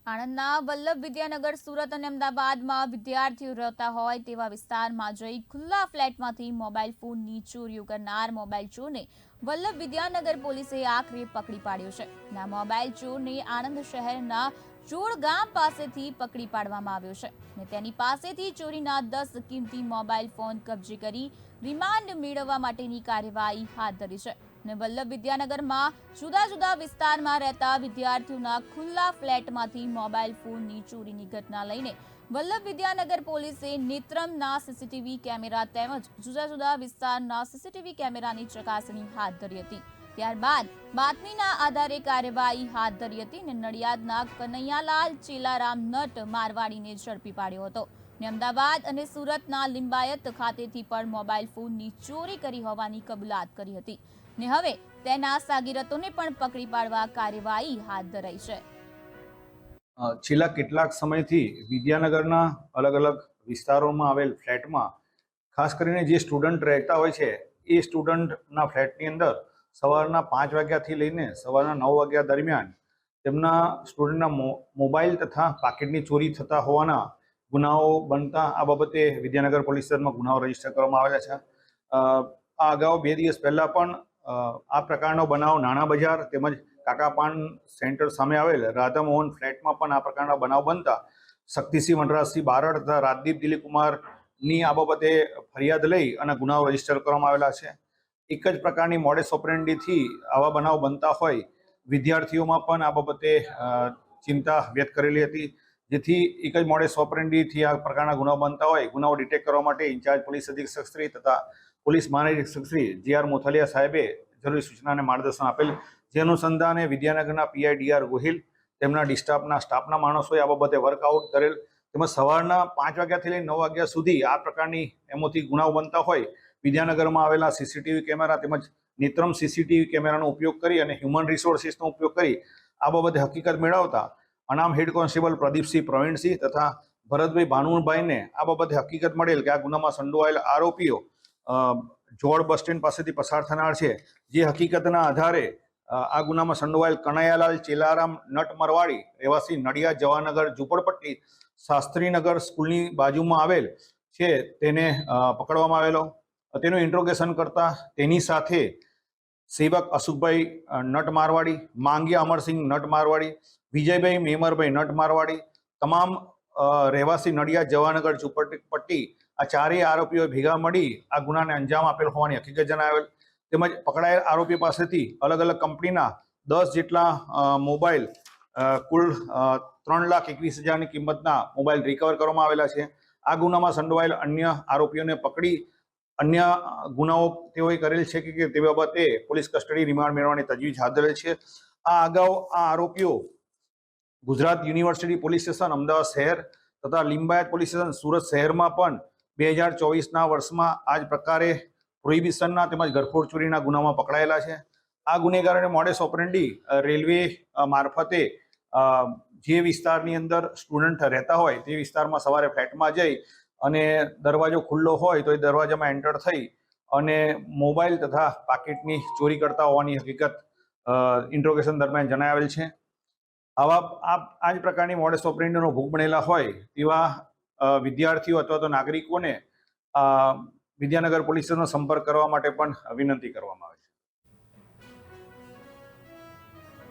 આણંદના વલ્લભ વિદ્યાનગર, સુરત અને અમદાવાદમાં વિદ્યાર્થીઓ રહેતા હોય તેવા વિસ્તારમાં જઈ ખુલ્લા ફ્લેટમાંથી મોબાઈલ ફોનની ચોરીઓ કરનાર મોબાઈલ ચોરને વલ્લભ વિદ્યાનગર પોલીસે આખરે પકડી પાડ્યો છે. આ મોબાઈલ ચોરને આણંદ શહેરના જોડ ગામ પાસેથી પકડી પાડવામાં આવ્યો છે અને તેની પાસેથી ચોરીના 10 કિંમતી મોબાઈલ ફોન કબજે કરી રિમાન્ડ મેળવવા માટેની કાર્યવાહી હાથ ધરી છે. વલ્લભ વિદ્યાનગરમાં જુદા જુદા વિસ્તારમાં રહેતા વિદ્યાર્થીઓના ખુલ્લા ફ્લેટમાંથી મોબાઈલ ફોનની ચોરીની ઘટના લઈને વલ્લભ વિદ્યાનગર પોલીસે નેત્રમના સીસીટીવી કેમેરા તેમજ જુદા જુદા વિસ્તારના સીસીટીવી કેમેરાની ચકાસણી હાથ ધરી હતી. ત્યારબાદ બાતમીના આધારે કાર્યવાહી હાથ ધરી હતી અને નડિયાદના કનૈયાલાલ ચેલારામ નટ મારવાડીને ઝડપી પાડ્યો હતો. અમદાવાદ અને સુરતના લિંબાયત ખાતેથી પણ મોબાઈલ ફોનની ચોરી કરી હોવાની કબૂલાત કરી હતી ને હવે તેના સાગીરતોને પણ પકડી પાડવા કાર્યવાહી હાથ ધરાઈ છે. છેલ્લા કેટલાક સમયથી વિદ્યાનગરના અલગ અલગ વિસ્તારોમાં આવેલ ફ્લેટમાં ખાસ કરીને જે સ્ટુડન્ટ રહેતા હોય છે એ સ્ટુડન્ટના ફ્લેટની અંદર સવારના 5 વાગ્યાથી લઈને સવારના 9 વાગ્યા દરમિયાન તેમના સ્ટુડન્ટના મોબાઈલ તથા પાકીટની ચોરી થતા હોવાના ગુનાઓ બનતા આ બાબતે વિદ્યાનગર પોલીસ સ્ટેશનમાં ગુનાઓ રજીસ્ટર કરવામાં આવેલા છે. આ અગાઉ 2 દિવસ પહેલાં પણ આ પ્રકારનો બનાવ નાણા બજાર તેમજ કાકાપાન સેન્ટર સામે આવેલ રાધામોહન ફ્લેટમાં પણ આ પ્રકારના બનાવ બનતા શક્તિસિંહ વનરાજસિંહ બારડ તથા રાજદીપ દિલીપકુમારની આ બાબતે ફરિયાદ લઈ અને ગુનાઓ રજીસ્ટર કરવામાં આવેલા છે. એક જ પ્રકારની મોડેસ ઓપરેન્ડીથી આવા બનાવ બનતા હોય વિદ્યાર્થીઓમાં પણ આ બાબતે ચિંતા વ્યક્ત કરેલી હતી, જેથી એક જ મોડેસ ઓપરેન્ડીથી આ પ્રકારના ગુનાઓ બનતા હોય ગુનાઓ ડિટેક્ટ કરવા માટે ઇન્ચાર્જ પોલીસ અધિક્ષક શ્રી તથા પોલીસ મહાનિરીક્ષક શ્રી જે.આર. મોથલિયા સાહેબે જરૂરી સૂચના અને માર્ગદર્શન આપેલ. જે અનુસંધાને વિદ્યાનગરના પીઆઈ ડી.આર. ગોહિલ તેમના સ્ટાફના માણસોએ આ બાબતે વર્કઆઉટ કરેલ. તેમજ સવારના 5 વાગ્યાથી લઈને 9 વાગ્યા સુધી આ પ્રકારની એમોથી ગુનાઓ બનતા હોય વિદ્યાનગરમાં આવેલા સીસીટીવી કેમેરા તેમજ નેત્રમ સીસીટીવી કેમેરાનો ઉપયોગ કરી અને હ્યુમન રિસોર્સિસનો ઉપયોગ કરી આ બાબતે હકીકત મેળવતા અનામ હેડ કોન્સ્ટેબલ પ્રદીપસિંહ પ્રવીણસિંહ તથા ભરતભાઈ ભાનુભાઈને આ બાબતે હકીકત મળેલ કે આ ગુનામાં સંડોવાયેલ આરોપીઓ જોડ બસ સ્ટેન્ડ પાસેથી પસાર થનાર છે. જે હકીકતના આધારે આ ગુનામાં સંડોવાયેલ કનૈયાલાલ ચેલારામ નટ મરવાડી રહેવાસી નડિયાદ જવાનગર ઝુંપડપટ્ટી શાસ્ત્રીનગર સ્કૂલની બાજુમાં આવેલ છે તેને પકડવામાં આવેલો. તેનું ઇન્ટ્રોગેશન કરતા તેની સાથે સેવક અશુકભાઈ નટ મારવાડી, માંગિયા અમરસિંહ નટ મારવાડી, વિજયભાઈ મેમરભાઈ નટ મારવાડી તમામ રહેવાસી નડિયાદ જવાનગર ઝુંપડપટ્ટી આ ચારેય આરોપીઓ ભેગા મળી આ ગુનાને અંજામ આપેલ હોવાની હકીકત જણાવેલ. તેમજ પકડાયેલ આરોપી પાસેથી અલગ અલગ કંપનીના 10 જેટલા મોબાઈલ કુલ 3,21,000ની કિંમતના મોબાઈલ રિકવર કરવામાં આવેલા છે. આ ગુનામાં સંડોવાયેલ અન્ય આરોપીઓને પકડી અન્ય ગુનાઓ તેઓએ કરેલ છે કે તે બાબતે પોલીસ કસ્ટડી રિમાન્ડ મેળવવાની તજવીજ હાથ ધરેલ છે. આ અગાઉ આ આરોપીઓ Gujarat university police station Ahmedabad શહેર તથા લિંબાયત પોલીસ સ્ટેશન સુરત શહેરમાં પણ 2024ના વર્ષમાં આ જ પ્રકારે પ્રોહિબિશનના તેમજ ઘરફોડ ચોરીના ગુનામાં પકડાયેલા છે. આ ગુનેગારોને મોડેસ ઓપરેન્ડી રેલવે મારફતે જે વિસ્તારની અંદર સ્ટુડન્ટ રહેતા હોય તે વિસ્તારમાં સવારે ફ્લેટમાં જઈ અને દરવાજો ખુલ્લો હોય તો એ દરવાજામાં એન્ટર થઈ અને મોબાઈલ તથા પાકીટની ચોરી કરતા હોવાની હકીકત ઇન્ટ્રોગેશન દરમિયાન જણાવેલ છે. આ જ પ્રકારની મોડેસ ઓપરેન્ડીનો ભોગ બનેલા હોય તેવા વિદ્યાર્થીઓ અથવા તો નાગરિકોને વિદ્યાનગર પોલીસ સ્ટેશનનો સંપર્ક કરવા માટે પણ વિનંતી કરવામાં આવે છે.